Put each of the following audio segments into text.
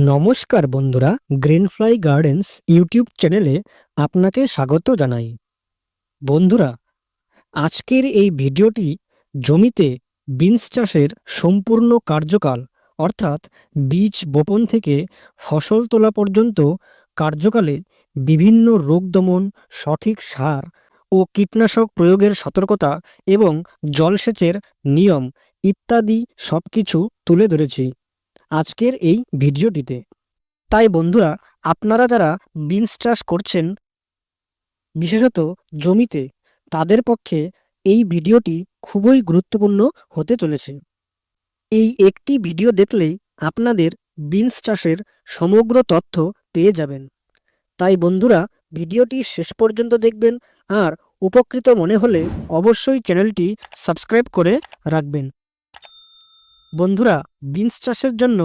নমস্কার বন্ধুরা, গ্রিনফ্লাই gardens YouTube চ্যানেলে আপনাকে স্বাগত জানাই। বন্ধুরা, আজকের এই ভিডিওটি জমিতে বিনস চাষের সম্পূর্ণ কার্যকাল অর্থাৎ বীজ বপন থেকে ফসল তোলা পর্যন্ত কার্যকালে বিভিন্ন রোগ দমন, সঠিক সার ও কীটনাশক প্রয়োগের সতর্কতা এবং জলসেচের নিয়ম ইত্যাদি সবকিছু তুলে ধরেছি আজকের এই ভিডিওটিতে। তাই বন্ধুরা, আপনারা যারা বিনস চাষ করছেন বিশেষত জমিতে, তাদের পক্ষে এই ভিডিওটি খুবই গুরুত্বপূর্ণ হতে চলেছে। এই একটি ভিডিও দেখলেই আপনাদের বিনস চাষের সমগ্র তথ্য পেয়ে যাবেন। তাই বন্ধুরা, ভিডিওটি শেষ পর্যন্ত দেখবেন আর উপকৃত মনে হলে অবশ্যই চ্যানেলটি সাবস্ক্রাইব করে রাখবেন। বন্ধুরা, বিনস চাষের জন্য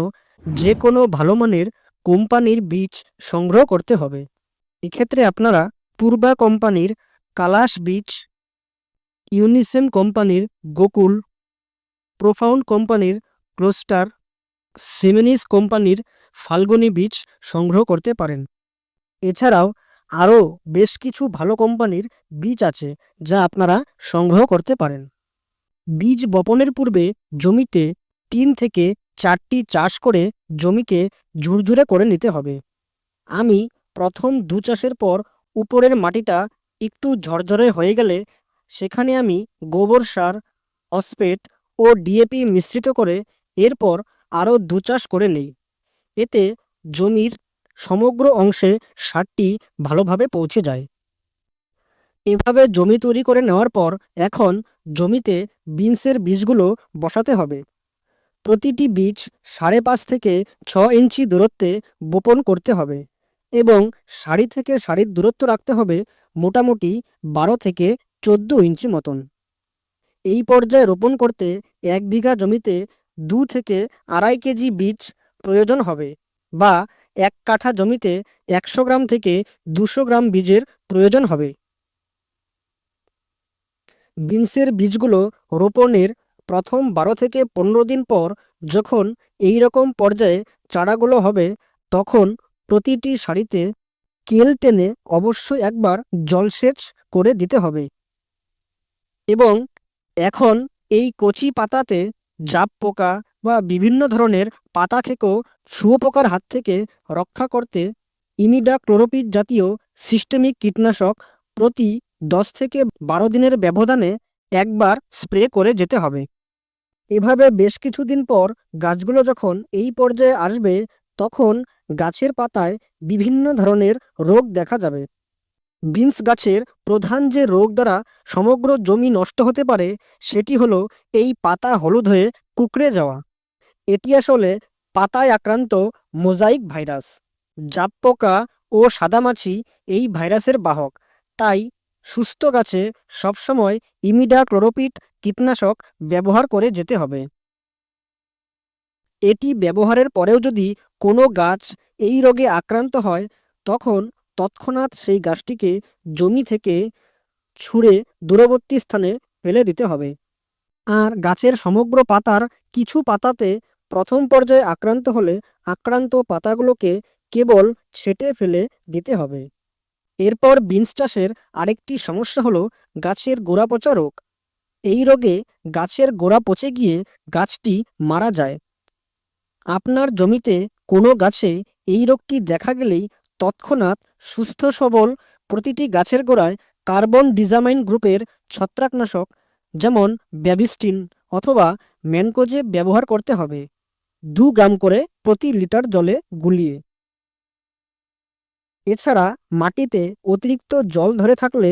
যে কোনো ভালো মানের কোম্পানির বীজ সংগ্রহ করতে হবে। এক্ষেত্রে আপনারা পূর্বা কোম্পানির কালাশ বীজ, ইউনিসেম কোম্পানির গোকুল, প্রোফাউন্ড কোম্পানির ক্লোস্টার, সিমেনিস কোম্পানির ফাল্গুনি বীজ সংগ্রহ করতে পারেন। এছাড়াও আরও বেশ কিছু ভালো কোম্পানির বীজ আছে যা আপনারা সংগ্রহ করতে পারেন। বীজ বপনের পূর্বে জমিতে 3 থেকে 4টি চাষ করে জমিকে ঝুরঝুরে করে নিতে হবে। আমি প্রথম 2 চাষের পর উপরের মাটিটা একটু ঝরঝরে হয়ে গেলে সেখানে আমি গোবর সার, ফসফেট ও ডিএপি মিশ্রিত করে এরপর আরও 2 চাষ করে নিই। এতে জমির সমগ্র অংশে সারটি ভালোভাবে পৌঁছে যায়। এভাবে জমি তৈরি করে নেওয়ার পর এখন জমিতে বিনসের বীজগুলো বসাতে হবে। প্রতিটি বীজ 5.5 থেকে 6 ইঞ্চি দূরত্বে বপন করতে হবে এবং সারি থেকে সারির দূরত্ব রাখতে হবে মোটামুটি 12 থেকে 14 ইঞ্চি মতন। এই পর্যায়ে রোপণ করতে 1 বিঘা জমিতে 2 থেকে 2.5 কেজি বীজ প্রয়োজন হবে বা 1 কাঠা জমিতে 100 গ্রাম থেকে 200 গ্রাম বীজের প্রয়োজন হবে। বিনসের বীজগুলো রোপণের প্রথম 12 থেকে 15 দিন পর যখন এই রকম পর্যায়ে চারাগুলো হবে, তখন প্রতিটি সারিতে কেল টেনে অবশ্যই একবার জলসেচ করে দিতে হবে। এবং এখন এই কচি পাতাতে জাপ পোকা বা বিভিন্ন ধরনের পাতা খেকো শুঁয়োপোকার হাত থেকে রক্ষা করতে ইমিডাক্লোরোপিড জাতীয় সিস্টেমিক কীটনাশক প্রতি 10 থেকে 12 দিনের ব্যবধানে একবার স্প্রে করে যেতে হবে। এভাবে বেশ কিছুদিন পর গাছগুলো যখন এই পর্যায়ে আসবে, তখন গাছের পাতায় বিভিন্ন ধরনের রোগ দেখা যাবে। বিনস গাছের প্রধান যে রোগ দ্বারা সমগ্র জমি নষ্ট হতে পারে সেটি হলো এই পাতা হলুদ হয়ে কুঁকড়ে যাওয়া। এটি আসলে পাতায় আক্রান্ত মোজাইক ভাইরাস। জাপ পোকা ও সাদামাছি এই ভাইরাসের বাহক। তাই সুস্থ গাছে সবসময় ইমিডাক্লোরোপিড কীটনাশক ব্যবহার করে যেতে হবে। এটি ব্যবহারের পরেও যদি কোনো গাছ এই রোগে আক্রান্ত হয়, তখন তৎক্ষণাৎ সেই গাছটিকে জমি থেকে ছুঁড়ে দূরবর্তী স্থানে ফেলে দিতে হবে। আর গাছের সমগ্র পাতার কিছু পাতাতে প্রথম পর্যায়ে আক্রান্ত হলে আক্রান্ত পাতাগুলোকে কেবল ছেঁটে ফেলে দিতে হবে। এরপর বিনস চাষের আরেকটি সমস্যা হলো গাছের গোড়া পচা রোগ। এই রোগে গাছের গোড়া পচে গিয়ে গাছটি মারা যায়। আপনার জমিতে কোনো গাছে এই রোগটি দেখা গেলেই তৎক্ষণাৎ সুস্থ সবল প্রতিটি গাছের গোড়ায় কার্বন ডিজামাইন গ্রুপের ছত্রাকনাশক যেমন ব্যাবিস্টিন অথবা ম্যানকোজেব ব্যবহার করতে হবে 2 গ্রাম করে প্রতি লিটার জলে গুলিয়ে। এছাড়া মাটিতে অতিরিক্ত জল ধরে থাকলে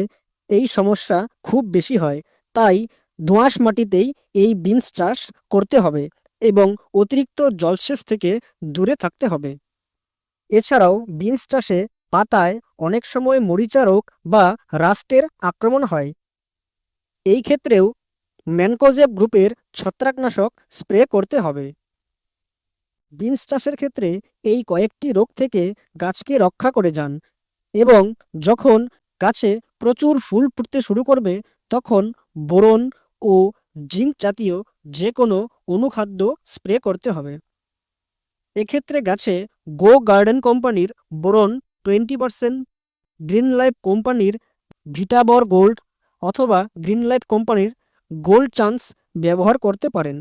এই সমস্যা খুব বেশি হয়। তাই দোআঁশ মাটিতেই এই বিনস চাষ করতে হবে এবং অতিরিক্ত জলসেচ থেকে দূরে থাকতে হবে। এছাড়াও বিনস চাষে পাতায় অনেক সময় মরিচা রোগ বা রাস্টের আক্রমণ হয়। এই ক্ষেত্রেও ম্যানকোজেব গ্রুপের ছত্রাকনাশক স্প্রে করতে হবে। বিনস চাষের ক্ষেত্রে এই কয়েকটি রোগ থেকে গাছকে রক্ষা করে যান এবং যখন গাছে প্রচুর ফুল ফুটতে শুরু করবে, তখন বোরন ও জিঙ্ক জাতীয় যে কোনো অনুখাদ্য স্প্রে করতে হবে। এক্ষেত্রে গাছে গো গার্ডেন কোম্পানির বোরন 20%, গ্রিন লাইফ কোম্পানির ভিটাবর গোল্ড অথবা গ্রিন লাইফ কোম্পানির গোল্ড চান্স ব্যবহার করতে পারেন।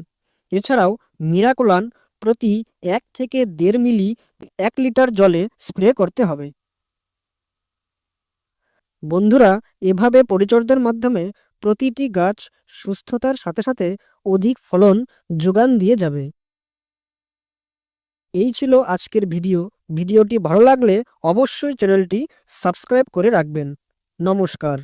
এছাড়াও মিরাকুলান প্রতি 1 থেকে 1.5 মিলি 1 লিটার জলে স্প্রে করতে হবে। বন্ধুরা, এভাবে পরিচর্যার মাধ্যমে প্রতিটি গাছ সুস্থতার সাথে সাথে অধিক ফলন যোগান দিয়ে যাবে। এই ছিল আজকের ভিডিওটি ভালো লাগলে অবশ্যই চ্যানেলটি সাবস্ক্রাইব করে রাখবেন। নমস্কার।